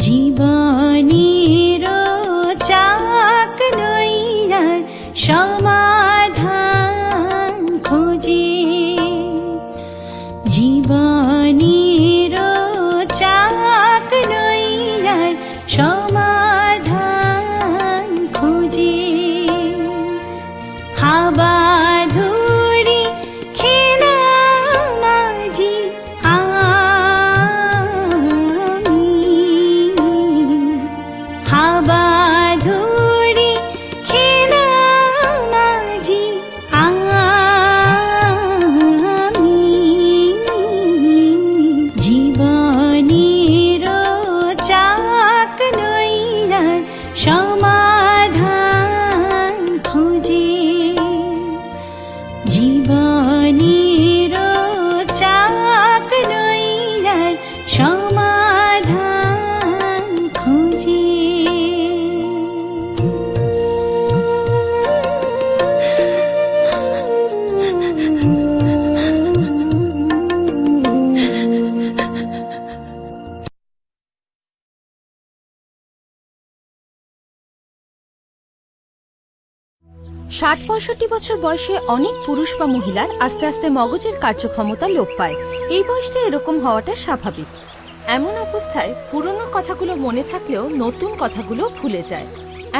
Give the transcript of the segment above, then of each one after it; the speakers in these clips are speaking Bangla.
জীবনের চাক নইয়ার সমাধান খোঁজে, জীবনের চাক নইয়ার সমাধান খোঁজে। হাওয়া ধরে খেলাম আজি হাওয়া ধরে খেলাম আজি আমি, জীবনের চাক নইয়ার সমাধান খোঁজে, জীবনের চাক নইয়ার সমাধান খোঁজে। ষাট ৬৫ বছর বয়সে অনেক পুরুষ বা মহিলার আস্তে আস্তে মগজের কার্যক্ষমতা লোপ পায়। এই বয়সটা এরকম হওয়াটা স্বাভাবিক। এমন অবস্থায় পুরনো কথাগুলো মনে থাকলেও নতুন কথাগুলো ভুলে যায়।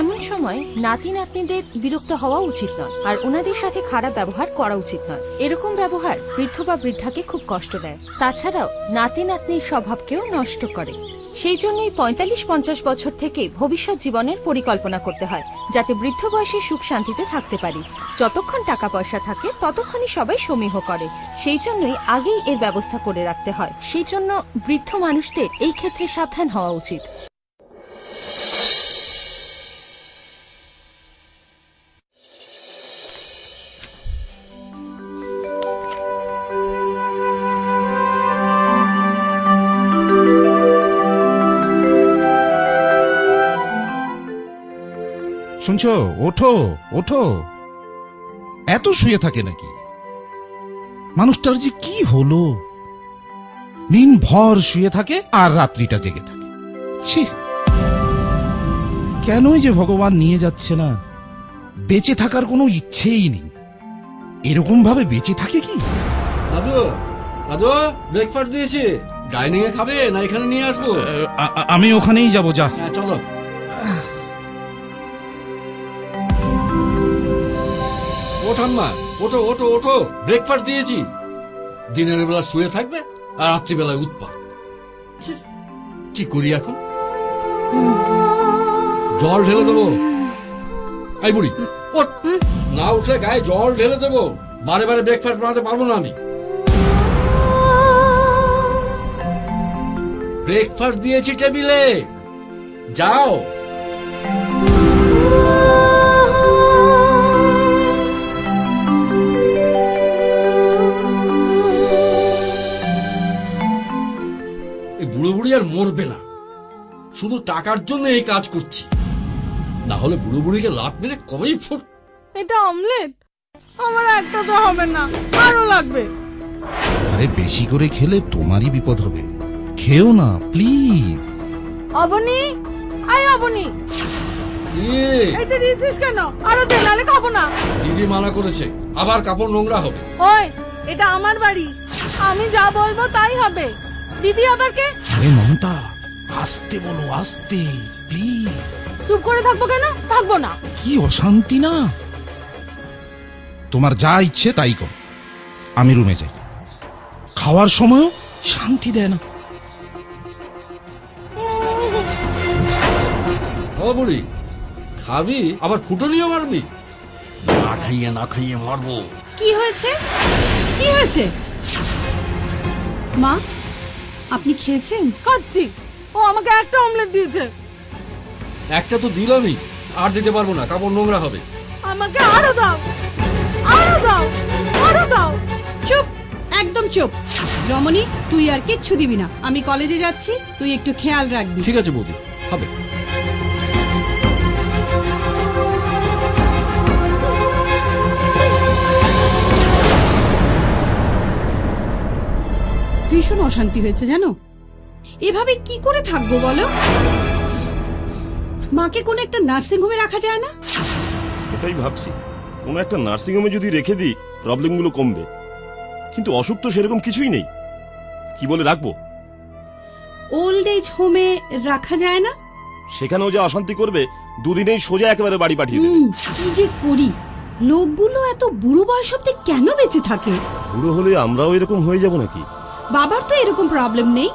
এমন সময় নাতি নাতনিদের বিরক্ত হওয়া উচিত নয়, আর ওনাদের সাথে খারাপ ব্যবহার করা উচিত নয়। এরকম ব্যবহার বৃদ্ধ বা বৃদ্ধাকে খুব কষ্ট দেয়, তাছাড়াও নাতি নাতনির স্বভাবকেও নষ্ট করে। সেই জন্যই ৪৫-৫০ বছর থেকে ভবিষ্যৎ জীবনের পরিকল্পনা করতে হয়, যাতে বৃদ্ধ বয়সে সুখ শান্তিতে থাকতে পারি। যতক্ষণ টাকা পয়সা থাকে ততক্ষণই সবাই সমীহ করে, সেই জন্যই আগেই এর ব্যবস্থা করে রাখতে হয়। সেই জন্য বৃদ্ধ মানুষদের এই ক্ষেত্রে সাবধান হওয়া উচিত। শুনছো? ওঠো ওঠো, এত শুয়ে থাকে নাকি? মানুষটার যে কি হলো, দিন ভর শুয়ে থাকে আর রাত্রিটা জেগে থাকে। ছি, কেনই যে ভগবান নিয়ে যাচ্ছে না। বেঁচে থাকার কোনো ইচ্ছেই নেই। এরকম ভাবে বেঁচে থাকে কি? দাদু, দাদু, ব্রেকফাস্ট দিয়েছি, ডাইনিং এ খাবে না এখানে নিয়ে আসবো? আমি ওখানেই যাবো, যা। হ্যাঁ চলো। ও ঠাম্মা, ওঠো ওঠো ওঠো, ব্রেকফাস্ট দিয়েছি। দিনের বেলা শুয়ে থাকবে আর রাত্রিবেলায় উৎপাত। কি করি এখন? জল ঢেলে দেবো? এই বুড়ি ওঠ, না উঠলে গায়ে জল ঢেলে দেবো। বারে বারে ব্রেকফাস্ট বানাতে পারবো না আমি। ব্রেকফাস্ট দিয়েছি টেবিলে, যাও। বুড়ো বুড়ি আর মরবে না, শুধু টাকার জন্য এই কাজ করছি। না হলে বুড়ো বুড়িকে লাত মেরে কবেই ফুট। এটা অমলেট, আমার একটা তো হবে না, আরো লাগবে। আরে বেশি করে খেলে তোমারই বিপদ হবে, খেও না প্লিজ। অবনি, আয় অবনি। কি এটা দিয়েছিস কেন? আরো দে, নালে খাবো না। দিদি মানা করেছে, আবার কাপড় নোংরা হবে। ওই, এটা আমার বাড়ি, আমি যা বলবো তাই হবে। দিদি আবার কে? আরে মমতা, আস্তে বলো, আস্তে প্লিজ। চুপ করে থাকবো কেন? থাকবো না। কি অশান্তি না। তোমার যা ইচ্ছে তাই করো, আমি রুমে যাই। খাওয়ার সময় শান্তি দেয় না। ও বুড়ি, খাবি আবার ফুটনিও মারবি? না খাইয়ে না খাইয়ে মারবো। কি হয়েছে? কি হয়েছে? মা, আপনি খেয়েছেন? খাচ্ছি। ও আমাকে একটা অমলেট দিয়েছে। একটা তো দিলামই, আর দিতে পারবো না, কাপড় নোংরা হবে। আমাকে আরো দাও, আরো দাও, আরো দাও। চুপ, একদম চুপ। রমণী, তুই আর কিচ্ছু দিবি না। আমি কলেজে যাচ্ছি, তুই একটু খেয়াল রাখবি। ঠিক আছে বৌদি, হবে। ভীষণ অশান্তি হয়েছে জানো। এভাবে কি করে থাকবো বলো? মাকে কোনো একটা নার্সিং হোমে রাখা যায় না? ওটাই ভাবছি, কোনো একটা নার্সিং হোমে যদি রেখে দিই প্রবলেমগুলো কমবে। কিন্তু অসুখ তো সেরকম কিছুই নেই, কি বলে রাখবো? ওল্ড এজ হোমে রাখা যায় না? সেখানেও যা অশান্তি করবে, দুদিনেই সোজা একেবারে বাড়ি পাঠিয়ে দেবে। কি যে করি, লোকগুলো এত বুড়ো বয়স অব্দি কেন বেঁচে থাকে? বুড়ো হলে আমরাও এরকম হয়ে যাব নাকি? বাবার তো এরকম প্রবলেম নেই,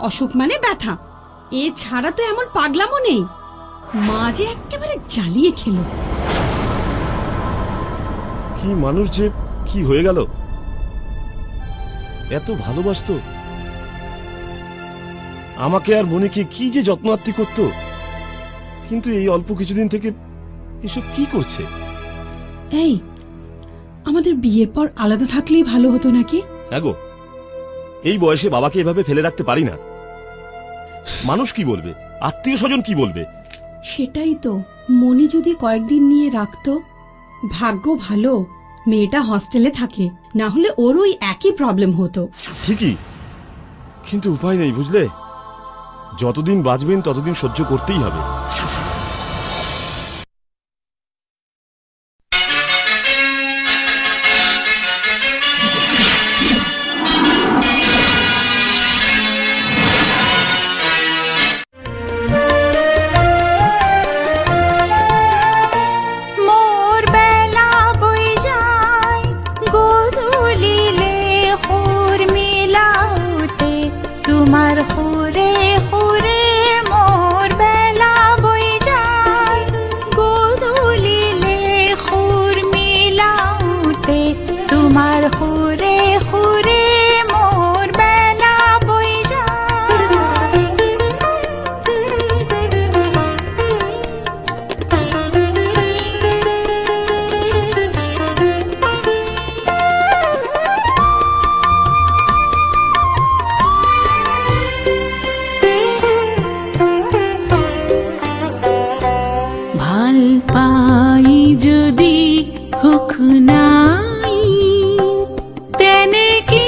অসুখ মানে ব্যথা, এ ছাড়া তো এমন পাগলামও নেই। মা যে একেবারে জ্বালিয়ে খেলো। কি মানুষ যে কি হয়ে গেল, এত ভালোবাসতো আমাকে আর মনিকে, কি যে যত্ন আত্তি করতো। কিন্তু এই অল্প কিছুদিন থেকে এসব কি করছে? এই, আমাদের বিয়ের পর আলাদা থাকলেই ভালো হতো নাকি? হ্যাঁ গো, এই বয়সে বাবাকে এভাবে ফেলে রাখতে পারি না। মানুষ কি বলবে, আত্মীয় স্বজন কি বলবে? সেটাই তো, মনি যদি কয়েকদিন নিয়ে রাখতো। ভাগ্য ভালো মেয়েটা হস্টেলে থাকে, না হলে ওর ওই একই প্রবলেম হতো। ঠিকই, কিন্তু উপায় নেই বুঝলে। যতদিন বাঁচবেন ততদিন সহ্য করতেই হবে। মোর বেলা বই যায় গোধূলিলে হোর মিলাউতে তোমার হোরে হোরে মোর বেলা বই যায় গোধূলিলে হোর মিলাউতে তোমার হোরে হোরে মোর বেলা বই ভাল পাই যদি সুখ নাই তেনেকে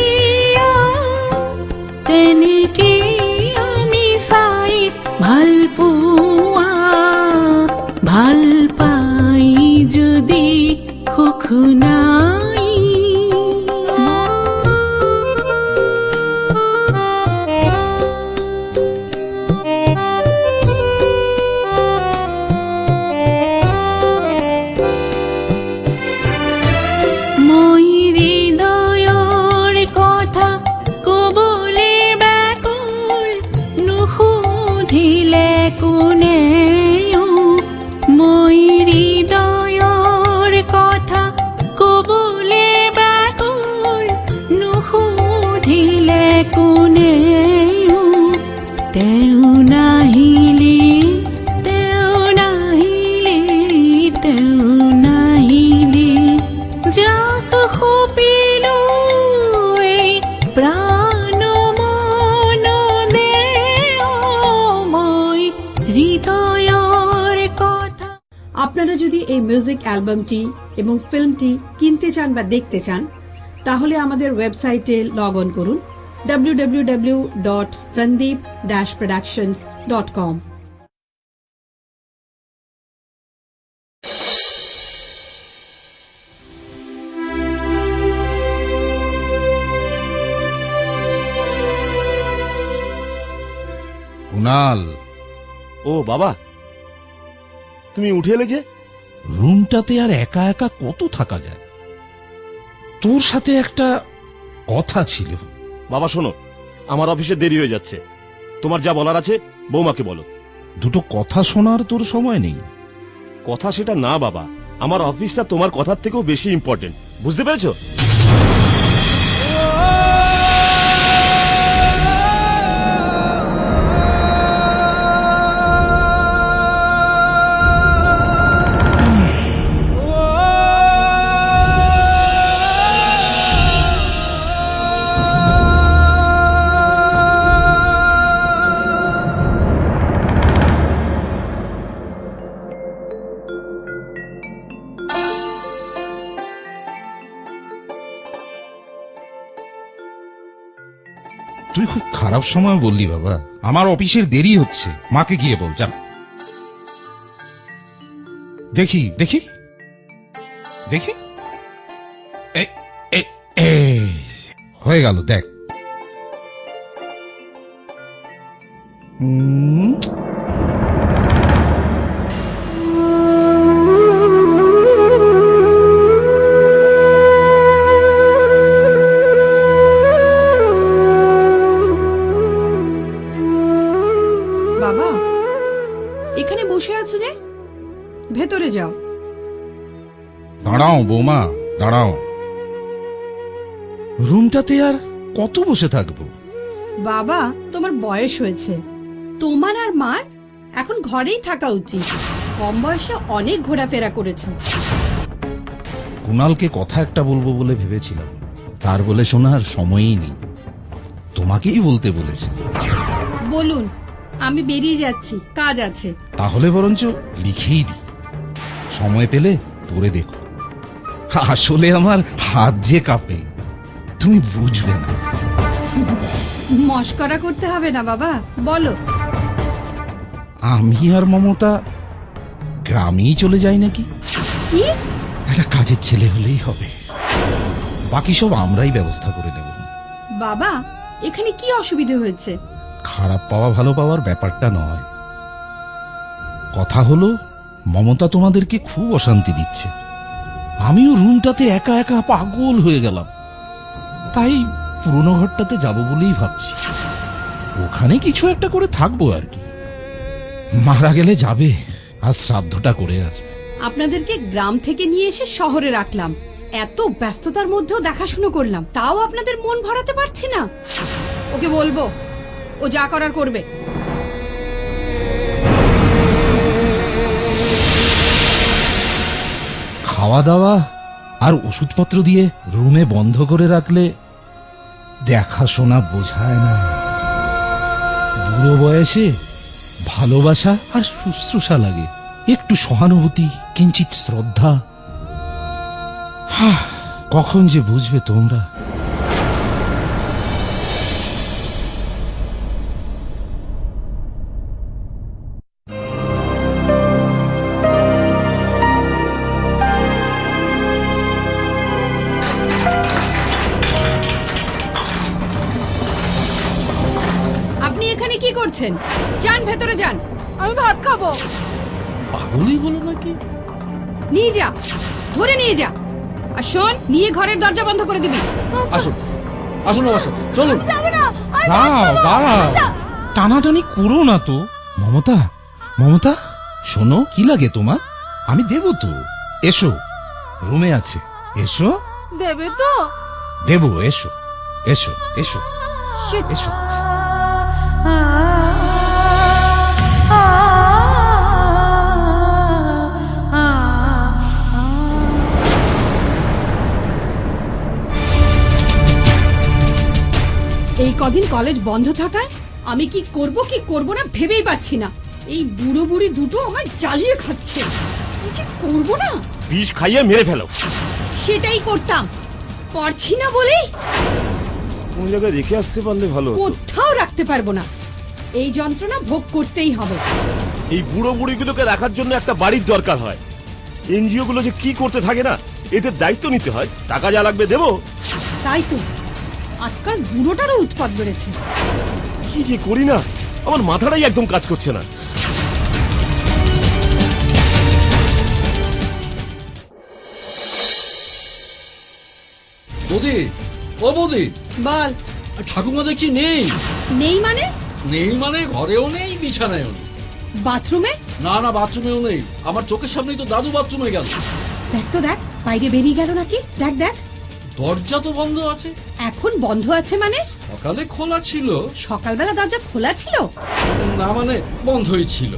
আমি চাই ভাল পোৱা ভাল পাই যদি সুখ নাই মই হৃদয়ৰ কথা কবলে ব্যাকুল নুসুধিলে কোনেও মই হৃদয়ৰ কথা কবলে ব্যাকুল নুসুধিলে কোনেও তেওঁ নাহিলে যাক সপিলো এই প্ৰাণ মন দেও মই হৃদয়ৰ কথা। আপনারা যদি এই মিউজিক অ্যালবামটি এবং ফিল্মটি কিনতে চান বা দেখতে চান, তাহলে আমাদের ওয়েবসাইটে লগ অন করুন www.randeep-productions.com। কুনাল, ও বাবা, তুমি উঠে এলে যে? রুমটাতে আর একা একা কত থাকা যায়? তোর সাথে একটা কথা ছিল। বাবা শোনো, আমার অফিসে দেরি হয়ে যাচ্ছে, তোমার যা বলার আছে বৌমাকে বলো। দুটো কথা শোনার তোর সময় নেই? কথা সেটা না বাবা, আমার অফিসটা তোমার কথার থেকেও বেশি ইম্পর্টেন্ট, বুঝতে পেরেছো? তুই খুব খারাপ সময় বললি বাবা, আমার অফিসের দেরি হচ্ছে, মাকে গিয়ে বল। যা দেখি দেখি দেখি, হয়ে গেল, দেখ। বাবা, এখানে বসে আছো যে, ভেতরে যাও। দাঁড়াও বৌমা, দাঁড়াও। রুমটাতে আর কত বসে থাকবো? বাবা, তোমার বয়স হয়েছে, তোমার আর মার এখন ঘরেই থাকা উচিত। কম বয়সে অনেক ঘোরাফেরা করেছো। কুণালকে কথা একটা বলবো বলে ভেবেছিলাম, তার বলে শোনার সময়ই নেই, তোমাকেই বলতে বলেছে। বলুন, আমি বেরিয়ে যাচ্ছি, কাজ আছে। তাহলে বরঞ্চ লিখেই দি, সময় পেলে পড়ে দেখো। আসলে আমার হাত যে কাঁপে, তুমি বুঝবে না। মস্করা করতে হবে না বাবা, বলো। আমি আর মমতা গ্রামেই চলে যাই নাকি? কি? একটা কাজের ছেলে হলেই হবে, বাকি সব আমরাই ব্যবস্থা করে নেব। বাবা, এখানে কি অসুবিধে হয়েছে? খারাপ পাওয়া ভালো পাওয়ার ব্যাপারটা নয়, কথা হলো মমতা তোমাদেরকে খুব অশান্তি দিচ্ছে। আমিও রুমটাতে একা একা পাগল হয়ে গেলাম, তাই পুরনো ঘরটাতে যাব বলেই ভাবছি। ওখানে কিছু একটা করে থাকবো আর কি। মারা গেলে যাবে, আর শ্রাদ্ধটা করে আসবে। আপনাদেরকে গ্রাম থেকে নিয়ে এসে শহরে রাখলাম, এত ব্যস্ততার মধ্যেও দেখাশুনো করলাম, তাও আপনাদের মন ভরাতে পারছি না। ওকে বলবো, ও যা করার করবে। খাওয়া দাওয়া আর ওষুধপত্র দিয়ে রুমে বন্ধ করে রাখলে দেখাশোনা বোঝায় না। বুড়ো বয়সে ভালোবাসা আর শুশ্রূষা লাগে, একটু সহানুভূতি, কিঞ্চিত শ্রদ্ধা। কখন যে বুঝবে তোমরা। আপনি এখানে কি করছেন? যান ভেতরে যান। আমি ভাত খাবো। পাগলই হলো নাকি? নিয়ে যা, ধরে নিয়ে যা। আর শোন, নিয়ে ঘরের দরজা বন্ধ করে দিবি। আসুন আসুন আমার সাথে, চলুন। যাবে না, আমি ভাত দাঁড়াও খাবো। দাঁড়াও, যা- টানাটানি করো না তো। মমতা, মমতা শোনো, কি লাগে তোমার? আমি দেবো তো, এসো, রুমে আছে, এসো। দেবে তো? দেবো, এসো এসো এসো Shit. এসো। এই কদিন কলেজ বন্ধ থাকায় আমি কি করব না ভেবেই পাচ্ছি না। এই বুড়ো বুড়ি দুটো আমায় জ্বালিয়ে খাচ্ছে। কি যে করবো না, বিষ খাইয়ে মেরে ফেলো। সেটাই করতাম, পারছি না বলেই। কোন জায়গায় রেখে আসতে পারলে ভালো হতো। কোথাও রাখতে পারবো না, এই যন্ত্রণা ভোগ করতেই হবে। এই বুড়ো বুড়িগুলোকে রাখার জন্য একটা বাড়ির দরকার হয়। এনজিও গুলো যে কি করতে থাকে না, এদের দায়িত্ব নিতে হয়। টাকা যা লাগবে দেবো। তাই তো আজকাল বুড়োটারও উৎপাত বেড়েছে। কি যে করি না, আমার মাথাটাই একদম কাজ করছে না। বৌদি, ও বৌদি, বল। ঠাকুমা দেখছি নেই। নেই মানে? নেই মানে ঘরেও নেই, বিছানায়ও নেই। বাথরুমে? না না, বাথরুমেও নেই। আমার চোখের সামনেই তো দাদু বাথরুমে গেল। দেখ তো দেখ, বাইরে বেরিয়ে গেল নাকি? দেখ দেখ। দরজা তো বন্ধ আছে। এখন বন্ধ আছে মানে? সকালে খোলা ছিল। সকালবেলা দরজা খোলা ছিল? না মানে বন্ধই ছিল।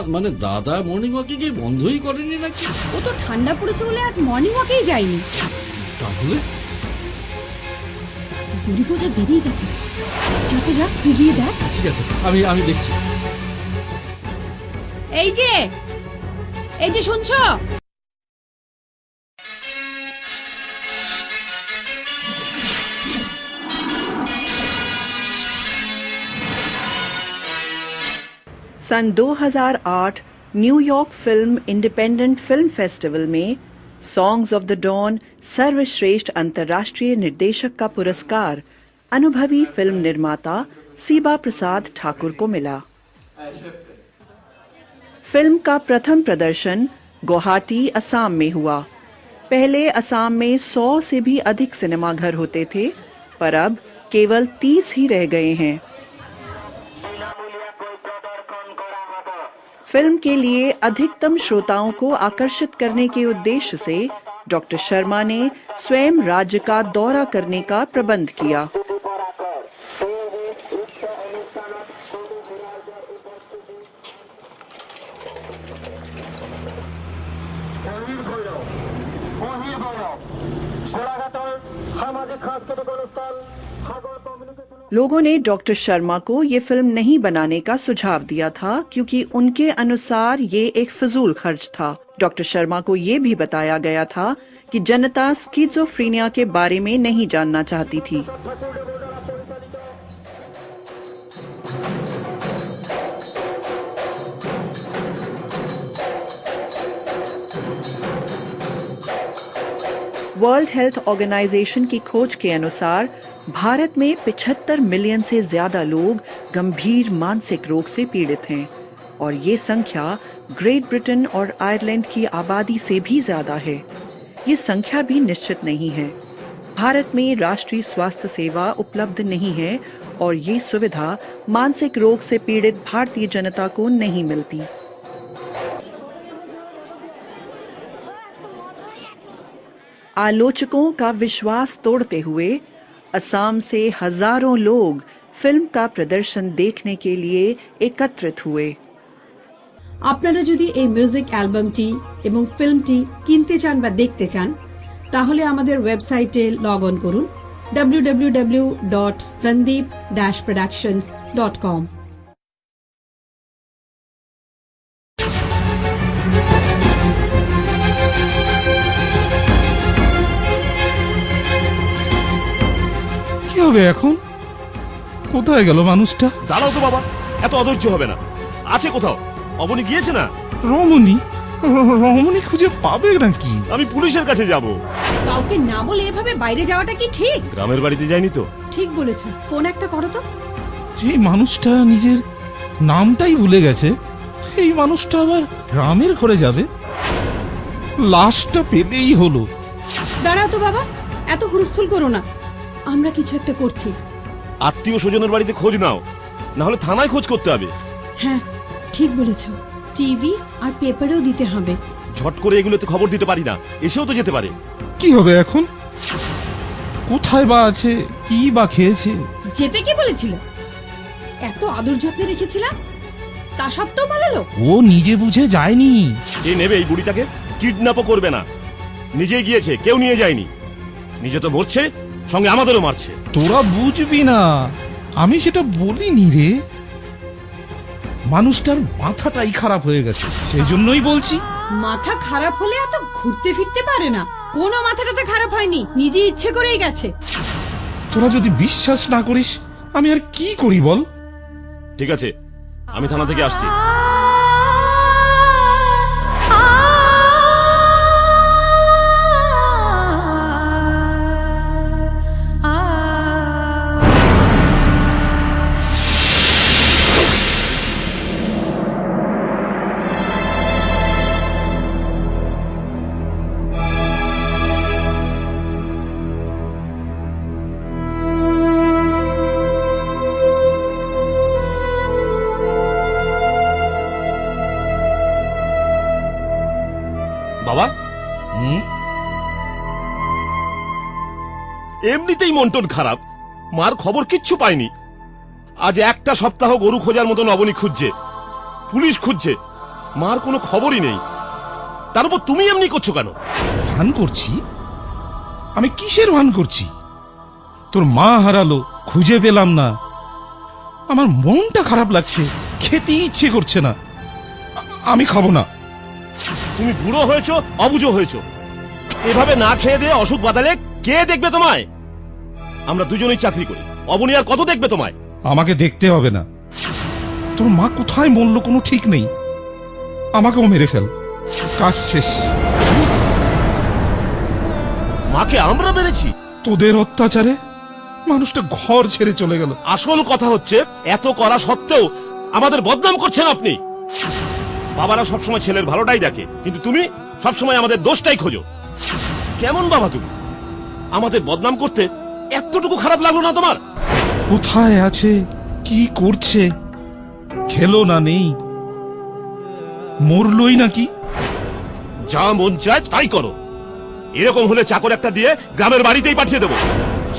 মানে দাদা মর্নিং ওয়াকে গিয়ে বন্ধই করেনি নাকি। ও তো ঠান্ডা পড়েছে বলে আজ মর্নিং ওয়াকেই যায়নি। তাহলে বুড়ি বোধহয় বেরিয়ে গেছে। যত যা, তুই গিয়ে দেখ। ঠিক আছে, আমি দেখছি। এই যে শুনছো? सन 2008 New York film independent film festival में सॉन्ग्स ऑफ द डॉन सर्वश्रेष्ठ अंतर्राष्ट्रीय निर्देशक का पुरस्कार अनुभवी फिल्म निर्माता सीबा प्रसाद ठाकुर को मिला। फिल्म का प्रथम प्रदर्शन गुवाहाटी, असम में हुआ। पहले असम में 100 से भी अधिक सिनेमाघर होते थे, पर अब केवल 30 ही रह गए हैं। फिल्म के लिए अधिकतम श्रोताओं को आकर्षित करने के उद्देश्य से डॉक्टर शर्मा ने स्वयं राज्य का दौरा करने का प्रबंध किया। लोगों ने डॉक्टर शर्मा को ये फिल्म नहीं बनाने का सुझाव दिया था, क्योंकि उनके अनुसार ये एक फिजूल खर्च था। डॉक्टर शर्मा को ये भी बताया गया था कि जनता स्किज़ोफ्रेनिया के बारे में नहीं जानना चाहती थी। वर्ल्ड हेल्थ ऑर्गेनाइजेशन की खोज के अनुसार भारत में 75 मिलियन से ज्यादा लोग गंभीर मानसिक रोग से पीड़ित हैं और ये संख्या ग्रेट ब्रिटेन और आयरलैंड की आबादी से भी ज्यादा है। ये संख्या भी निश्चित नहीं है। भारत में राष्ट्रीय स्वास्थ्य सेवा उपलब्ध नहीं है और ये सुविधा मानसिक रोग से पीड़ित भारतीय जनता को नहीं मिलती। आलोचकों का विश्वास तोड़ते हुए असम से हजारों लोग फिल्म का प्रदर्शन देखने के लिए एकत्रित हुए। আপনারা যদি এই মিউজিক অ্যালবামটি এবং ফিল্মটি কিনতে চান বা দেখতে চান তাহলে আমাদের ওয়েবসাইটে লগ অন করুন www.prandeep-productions.com। কি হবে এখন? কোথায় গেল মানুষটা? দাঁড়াও তো বাবা, এত অধৈর্য হবে না। আছে কোথাও, অবনী গিয়েছে না? রমণী রমণী খুঁজে পাবে নাকি? আমি পুলিশের কাছে যাব। কাউকে না বলে এভাবে বাইরে যাওয়াটা কি ঠিক? গ্রামের বাড়িতে যাইনি তো। ঠিক বলেছো, ফোন একটা করো তো। যে মানুষটা নিজের নামটাই ভুলে গেছে, এই মানুষটা আবার গ্রামের ঘরে যাবে? লাশটা পেলেই হলো। দাঁড়াও তো বাবা, এত হুলস্থুল করো না, আমরা কিছু একটা করছি। আত্মীয় স্বজনের বাড়িতে খোঁজ নাও, না হলে থানায় খোঁজ করতে হবে। হ্যাঁ ঠিক বলেছো, টিভি আর পেপারেও দিতে হবে। ঝট করে এগুলোতে খবর দিতে পারি না, এসেও তো যেতে পারে। কি হবে এখন? কোথায় বা আছে, কি বা খেয়েছে? যেতে কি বলেছিল? এত আদর যত্নে রেখেছিলাম, তা সত্ত্বেও পালালো। ও নিজে বুঝে যায়নি। এ নেবে এই বুড়িটাকে, কিডন্যাপও করবে না, নিজেই গিয়েছে, কেউ নিয়ে যায়নি। নিজে তো মরছে, সঙ্গে আমাদেরও মারছে। তোরা বুঝবি না, আমি সেটা বলিনি রে। মানুষটার মাথাটাই খারাপ হয়ে গেছে, সেই জন্যই বলছি। মাথা খারাপ হলে এত ঘুরতে ফিরতে পারে না। কোনো মাথাটাতে খারাপ হয়নি, নিজে ইচ্ছে করেই গেছে। তোরা যদি বিশ্বাস না করিস, আমি আর কি করি বল? ঠিক আছে, আমি থানা থেকে আসছি। বাবা, এমনিতেই মন টন খারাপ, মার খবর কিচ্ছু পাইনি। আজ একটা সপ্তাহ গরু খোঁজার মতন অবনী খুঁজছে, পুলিশ খুঁজছে, মার কোনো খবরই নেই। তার উপর তুমি এমনি করছো কেন? ভান করছি? আমি কিসের ভান করছি? তোর মা হারালো, খুঁজে পেলাম না, আমার মনটা খারাপ লাগছে, খেতে ইচ্ছে করছে না। আমি খাবো না। তুমি বুড়ো হয়েছো, অবুঝো হয়েছো, এভাবে না খেয়ে দিয়ে ওষুধ বাদালে কে দেখবে তোমায়? আমরা দুজনেই চাকরি করি, অবনী আর কত দেখবে তোমায়? আমাকে দেখতে হবে না, তোর মা কোথায় মরলো কোনো ঠিক নেই, আমাকেও মেরে ফেল, কাজ শেষ। মাকে আমরা মেরেছি? তোদের অত্যাচারে মানুষটা ঘর ছেড়ে চলে গেল। আসল কথা হচ্ছে এত করা সত্ত্বেও আমাদের বদনাম করছেন আপনি। বাবারা সবসময় ছেলের ভালোটাই দেখে, কিন্তু তুমি সবসময় আমাদের দোষটাই খোঁজো। কেমন বাবা তুমি? আমাদের বদনাম করতে এতটুকু খারাপ লাগলো না তোমার? কোথায় আছে, কি করছে, খেলো না নেই, মরলই নাকি? যা মন চায় তাই করো। এরকম হলে চাকর একটা দিয়ে গ্রামের বাড়িতেই পাঠিয়ে দেবো,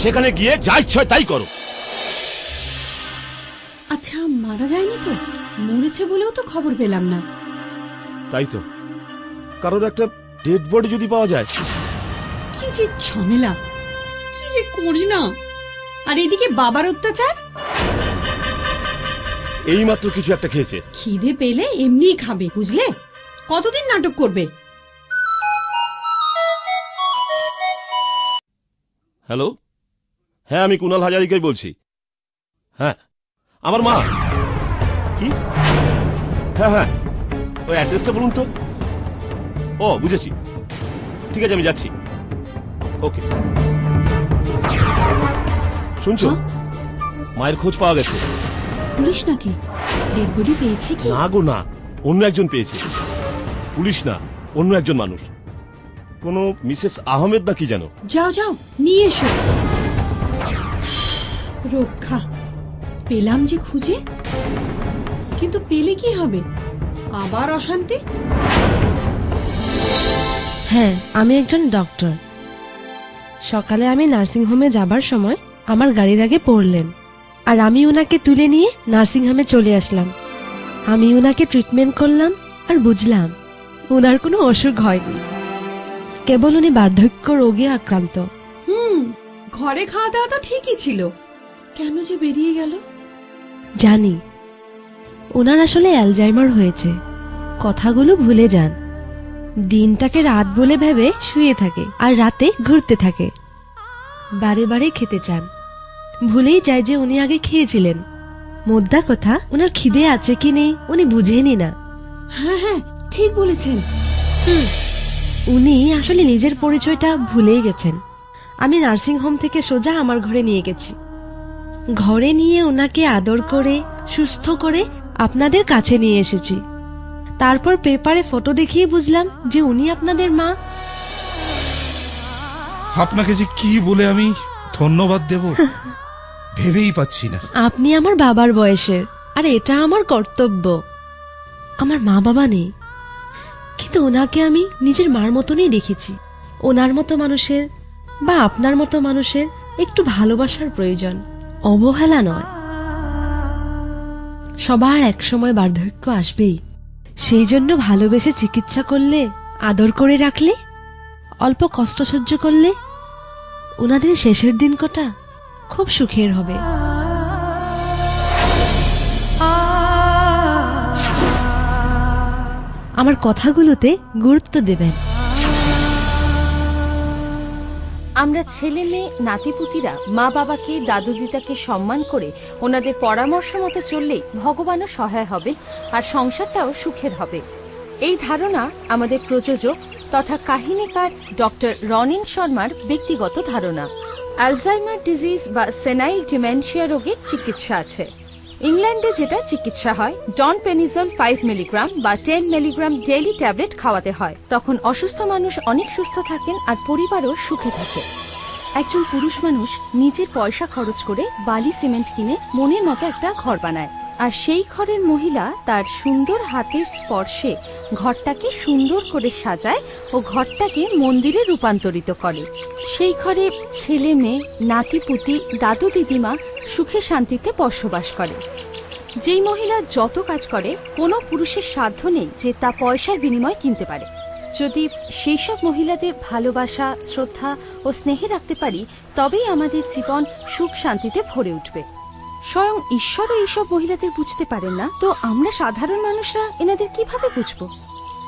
সেখানে গিয়ে যা ইচ্ছা হয় তাই করো। আচ্ছা, মারা যায়নি তো? মরেছে বলেও তো খবর পেলাম না। তাই তো, কারোর একটা ডেড বডি যদি পাওয়া যায়। কি যে ঝামেলা, কি যে করি না। আর এদিকে বাবার অত্যাচার। এইমাত্র কিছু একটা খেয়েছে। খিদে পেলে এমনিই খাবে, বুঝলে? কতদিন নাটক করবে? হ্যালো, হ্যাঁ আমি কুনাল হাজারিকাই বলছি। হ্যাঁ, আমার মা। কি? হ্যাঁ হ্যাঁ, ওই অ্যাড্রেসটা বলুন তো। ও বুঝেছি, ঠিক আছে আমি যাচ্ছি। ওকে। শুনছো, মায়ের খোঁজ পাওয়া গেছে। পুলিশ নাকি? ডেড বডি পেয়েছে কি? না গো না, অন্য একজন পেয়েছে। পুলিশ না, অন্য একজন মানুষ, কোনো মিসেস আহমেদ না কি জানো। যাও যাও, নিয়ে এসো। রক্ষা পেলাম যে খুঁজে, কিন্তু পেলে কি হবে? আবার অশান্তি। হ্যাঁ, আমি একজন ডক্টর। সকালে আমি নার্সিংহোমে যাবার সময় আমার গাড়ির আগে পড়লেন, আর আমি ওনাকে তুলে নিয়ে নার্সিংহোমে চলে আসলাম। আমি ওনাকে ট্রিটমেন্ট করলাম, আর বুঝলাম ওনার কোনো অসুখ হয়নি, কেবল উনি বার্ধক্য রোগে আক্রান্ত। ঘরে খাওয়া দাওয়া তো ঠিকই ছিল, কেন যে বেরিয়ে গেল? জানি, ওনার আসলে অ্যালজাইমার হয়েছে, কথাগুলো ভুলে যান, দিনটাকে রাত বলে ভেবে শুয়ে থাকে, আর রাতে ঘুরতে থাকে, বারে বারে খেতে চান, ভুলেই যায় যে উনি আগে খেয়েছিলেন। মোদ্দা কথা, ওনার খিদে আছে কি নেই উনি বুঝেনি না। হ্যাঁ হ্যাঁ, ঠিক বলেছেন। উনি আসলে নিজের পরিচয়টা ভুলেই গেছেন। আমি নার্সিং হোম থেকে সোজা আমার ঘরে নিয়ে গেছি। ঘরে নিয়ে ওনাকে আদর করে সুস্থ করে আপনাদের কাছে নিয়ে এসেছি। তারপর পেপারে ফটো দেখিয়ে বুঝলাম যে উনি আপনাদের মা। আপনাকে যে কি বলে আমি ধন্যবাদ দেব ভেবেই পাচ্ছি না। আপনি আমার বাবার বয়সের, আর এটা আমার কর্তব্য। আমার মা বাবা নেই, কিন্তু ওনাকে আমি নিজের মার মতনই দেখেছি। ওনার মতো মানুষের বা আপনার মতো মানুষের একটু ভালোবাসার প্রয়োজন, অবহেলা নয়। সবার একসময় বার্ধক্য আসবেই, সেই জন্য ভালোবেসে চিকিৎসা করলে, আদর করে রাখলে, অল্প কষ্ট সহ্য করলে ওনাদের শেষের দিন কটা খুব সুখের হবে। আমার কথাগুলোতে গুরুত্ব দেবেন। আমরা ছেলে মেয়ে নাতিপুতিরা মা বাবাকে, দাদু দিদাকে সম্মান করে ওনাদের পরামর্শ মতো চললেই ভগবানও সহায় হবেন, আর সংসারটাও সুখের হবে। এই ধারণা আমাদের প্রযোজক তথা কাহিনীকার ডক্টর রনিন শর্মার ব্যক্তিগত ধারণা। অ্যালজাইমার ডিজিজ বা সেনাইল ডিমেনশিয়া রোগের চিকিৎসা আছে। ইংল্যান্ডে যেটা চিকিৎসা হয়, ডনপেনিজল 5 মিলিগ্রাম বা 10 মিলিগ্রাম ডেইলি ট্যাবলেট খাওয়াতে হয়। তখন অসুস্থ মানুষ অনেক সুস্থ থাকেন, আর পরিবারও সুখে থাকে। একজন পুরুষ মানুষ নিজের পয়সা খরচ করে বালি সিমেন্ট কিনে মনের মতো একটা ঘর বানায়, আর সেই ঘরের মহিলা তার সুন্দর হাতের স্পর্শে ঘরটাকে সুন্দর করে সাজায় ও ঘরটাকে মন্দিরে রূপান্তরিত করে। সেই ঘরে ছেলে মেয়ে, নাতিপুতি, দাদু দিদিমা সুখে শান্তিতে বসবাস করে। যেই মহিলা যত কাজ করে, কোনো পুরুষের সাধ্য নেই যে তা পয়সার বিনিময়ে কিনতে পারে। যদি সেই সব মহিলাদের ভালোবাসা, শ্রদ্ধা ও স্নেহে রাখতে পারি, তবেই আমাদের জীবন সুখ শান্তিতে ভরে উঠবে। স্বয়ং ঈশ্বরও এইসব মহিলাদের বুঝতে পারেন না, তো আমরা সাধারণ মানুষরা এনাদের কিভাবে বুঝব?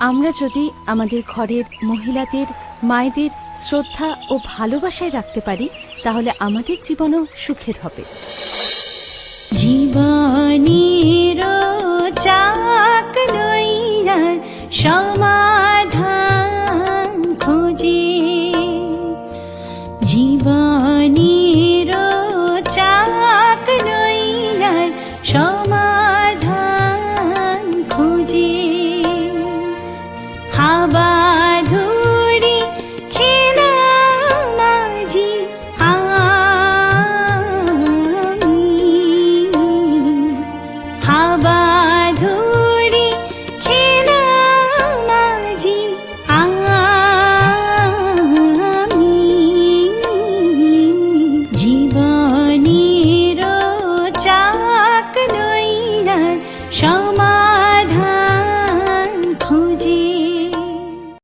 আমরা যদি আমাদের ঘরের মহিলাদের, মায়েদের শ্রদ্ধা ও ভালোবাসায় রাখতে পারি, তাহলে আমাদের জীবনও সুখের হবে। জীবনের চাক নই আর সমাজ